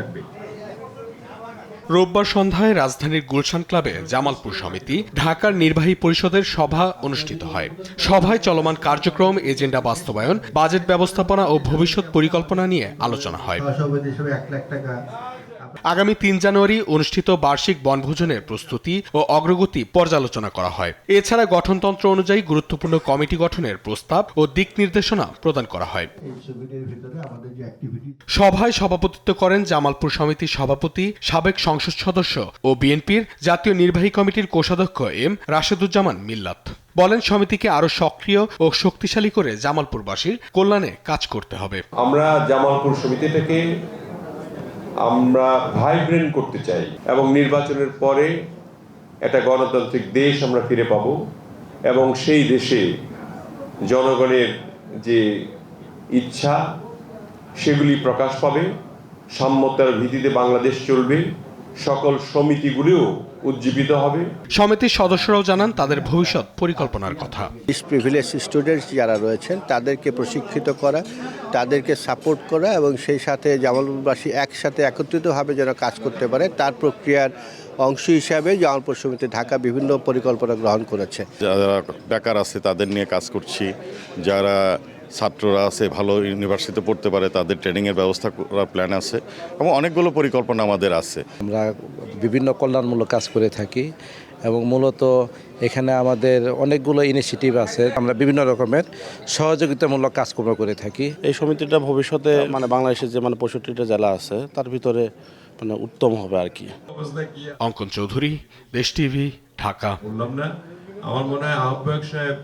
থাকবে। রোববার সন্ধ্যায় রাজধানীর গুলশান ক্লাবে জামালপুর সমিতি ঢাকার নির্বাহী পরিষদের সভা অনুষ্ঠিত হয়। সভায় চলমান কার্যক্রম, এজেন্ডা বাস্তবায়ন, বাজেট ব্যবস্থাপনা ও ভবিষ্যৎ পরিকল্পনা নিয়ে আলোচনা হয়। আগামী ৩ জানুয়ারি অনুষ্ঠিত বার্ষিক বনভোজনের প্রস্তুতি ও অগ্রগতি পর্যালোচনা করা হয়। এছাড়া গঠনতন্ত্র অনুযায়ী গুরুত্বপূর্ণ কমিটি গঠনের প্রস্তাব ও দিক নির্দেশনা প্রদান করা হয়। সভায় সভাপতিত্ব করেন জামালপুর সমিতির সভাপতি, সাবেক সংসদ সদস্য ও বিএনপির জাতীয় নির্বাহী কমিটির কোষাধ্যক্ষ এম রাশেদুজ্জামান মিল্লাত। বলেন, সমিতিকে আরো সক্রিয় ও শক্তিশালী করে জামালপুরবাসীর কল্যাণে কাজ করতে হবে। আমরা জামালপুর সমিতিটাকে আমরা ভাইব্রেন্ট করতে চাই এবং নির্বাচনের পরে একটা গণতান্ত্রিক দেশ আমরা ফিরে পাব এবং সেই দেশে জনগণের যে ইচ্ছা সেগুলি প্রকাশ পাবে। সাম্যতার ভিত্তিতে বাংলাদেশ চলবে, সকল সমিতিগুলিও উজ্জীবিত হবে। সমিতির সদস্যরাও জানান তাদের ভবিষ্যৎ পরিকল্পনার কথা। প্রিভিলেজ স্টুডেন্টস যারা রয়েছেন তাদেরকে প্রশিক্ষিত করা, তাদেরকে সাপোর্ট করা এবং সেই সাথে জামালপুরবাসী একসাথে একত্রিতভাবে যেন কাজ করতে পারে তার প্রক্রিয়ার অংশ হিসাবে জামালপুর সমিতি ঢাকা বিভিন্ন পরিকল্পনা গ্রহণ করেছে। যারা বেকার আছে তাদের নিয়ে কাজ করছি, যারা ছাত্ররা আছে ভালো ইউনিভার্সিটিতে পড়তে পারে তাদের ট্রেনিংয়ের ব্যবস্থা করার প্ল্যান আছে এবং অনেকগুলো পরিকল্পনা আমাদের আছে। আমরা বিভিন্ন কল্যাণমূলক কাজ করে থাকি এবং মূলত এখানে আমাদের অনেকগুলো ইনিশিয়েটিভ আছে। আমরা বিভিন্ন রকমের সহযোগিতামূলক কাজকর্ম করে থাকি। এই সমিতিটা ভবিষ্যতে বাংলাদেশের যে 65টা জেলা আছে তার ভিতরে উত্তম হবে আর কি। অঙ্কন চৌধুরী, দেশ টিভি, ঢাকা। বললাম না, আমার মনে হয় আহ্বায়ক সাহেব